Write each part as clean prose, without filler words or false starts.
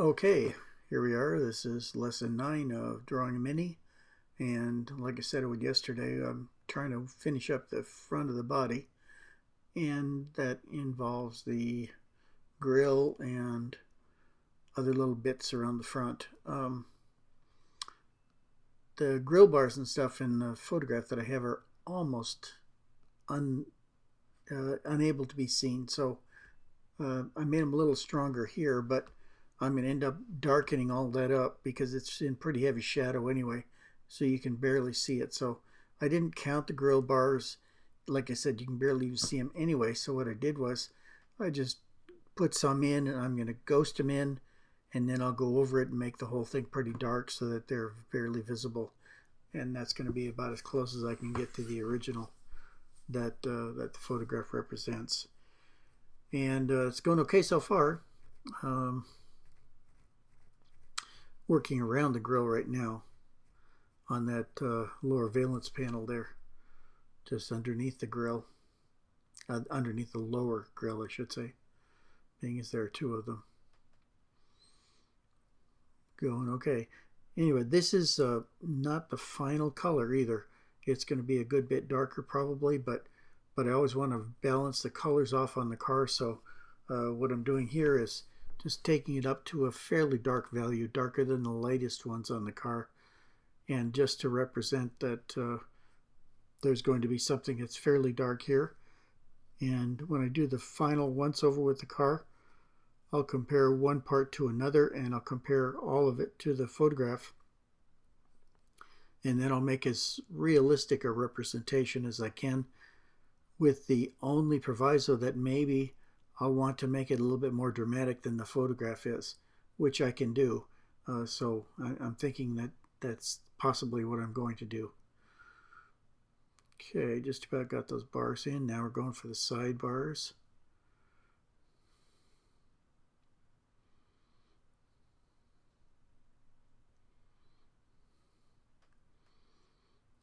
Okay, here we are. This is lesson 9 of drawing a mini. And like I said yesterday, I'm trying to finish up the front of the body. And that involves the grill and other little bits around the front. The grill bars and stuff in the photograph that I have are almost unable to be seen. So I made them a little stronger here, but I'm going to end up darkening all that up because it's in pretty heavy shadow anyway, so you can barely see it. So I didn't count the grill bars. Like I said, you can barely even see them anyway. So what I did was I just put some in, and I'm going to ghost them in, and then I'll go over it and make the whole thing pretty dark so that they're barely visible. And that's going to be about as close as I can get to the original that the photograph represents. And it's going okay so far. Um, Working around the grill right now on that lower valence panel there, just underneath the grill, underneath the lower grill, I should say, being as there are two of them. Going okay. Anyway, this is not the final color either. It's going to be a good bit darker probably, but I always want to balance the colors off on the car. So what I'm doing here is just taking it up to a fairly dark value, darker than the lightest ones on the car, and just to represent that there's going to be something that's fairly dark here. And when I do the final once over with the car, I'll compare one part to another, and I'll compare all of it to the photograph, and then I'll make as realistic a representation as I can, with the only proviso that maybe I'll want to make it a little bit more dramatic than the photograph is, which I can do. So I'm thinking that that's possibly what I'm going to do. Okay, just about got those bars in. Now we're going for the side bars.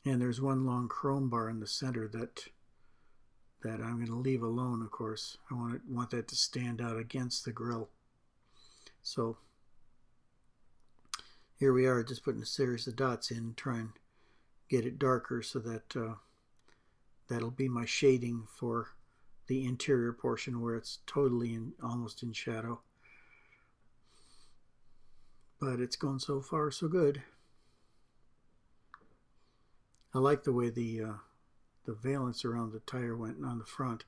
And there's one long chrome bar in the center that I'm going to leave alone, of course. I want that to stand out against the grill. So here we are, just putting a series of dots in, trying to get it darker so that that'll be my shading for the interior portion where it's totally almost in shadow. But it's going so far so good. I like the way the valance around the tire went on the front,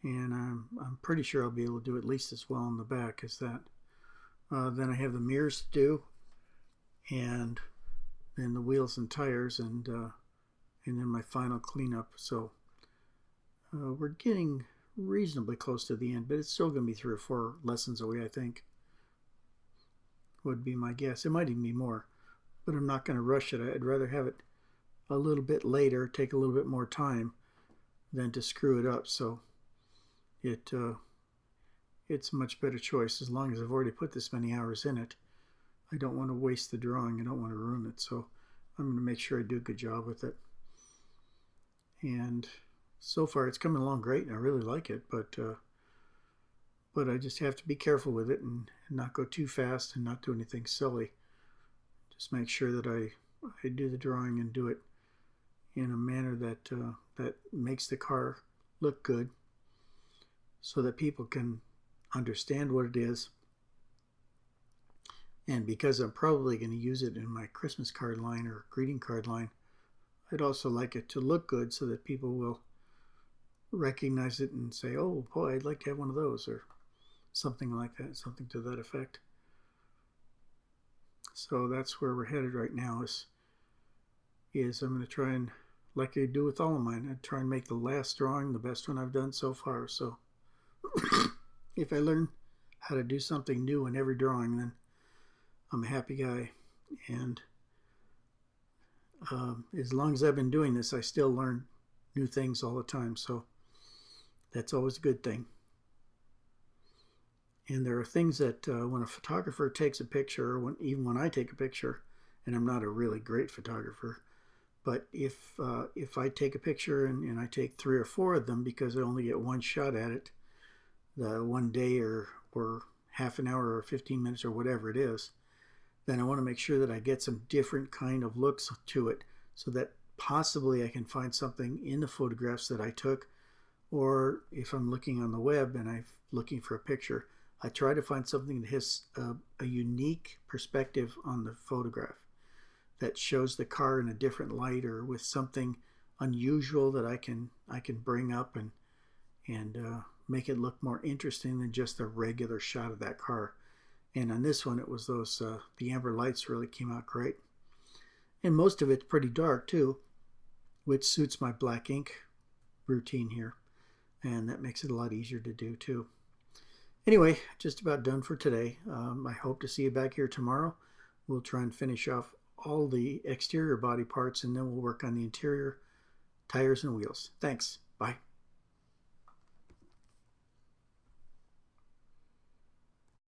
and I'm pretty sure I'll be able to do at least as well on the back as that. Then I have the mirrors to do, and then the wheels and tires, and then my final cleanup. So we're getting reasonably close to the end, but it's still going to be 3 or 4 lessons away, I think, would be my guess. It might even be more, but I'm not going to rush it. I'd rather have it a little bit later, take a little bit more time than to screw it up. So it's a much better choice. As long as I've already put this many hours in it, I don't want to waste the drawing. I don't want to ruin it. So I'm going to make sure I do a good job with it. And so far it's coming along great, and I really like it, but I just have to be careful with it and not go too fast and not do anything silly. Just make sure that I do the drawing and do it in a manner that that makes the car look good, so that people can understand what it is. And because I'm probably going to use it in my Christmas card line or greeting card line, I'd also like it to look good so that people will recognize it and say, oh boy, I'd like to have one of those, or something like that, something to that effect. So that's where we're headed right now, is I'm going to try and, like I do with all of mine, I try and make the last drawing the best one I've done so far. So if I learn how to do something new in every drawing, then I'm a happy guy. And as long as I've been doing this, I still learn new things all the time. So that's always a good thing. And there are things that when a photographer takes a picture, or even when I take a picture, and I'm not a really great photographer, but if I take a picture and I take 3 or 4 of them because I only get one shot at it, the one day or half an hour or 15 minutes or whatever it is, then I want to make sure that I get some different kind of looks to it so that possibly I can find something in the photographs that I took, or if I'm looking on the web and I'm looking for a picture, I try to find something that has a unique perspective on the photograph that shows the car in a different light or with something unusual that I can bring up and make it look more interesting than just a regular shot of that car. And on this one, it was those the amber lights really came out great, and most of it's pretty dark too, which suits my black ink routine here, and that makes it a lot easier to do too. Anyway, just about done for today. I hope to see you back here tomorrow. We'll try and finish off all the exterior body parts, and then we'll work on the interior tires and wheels. Thanks. Bye.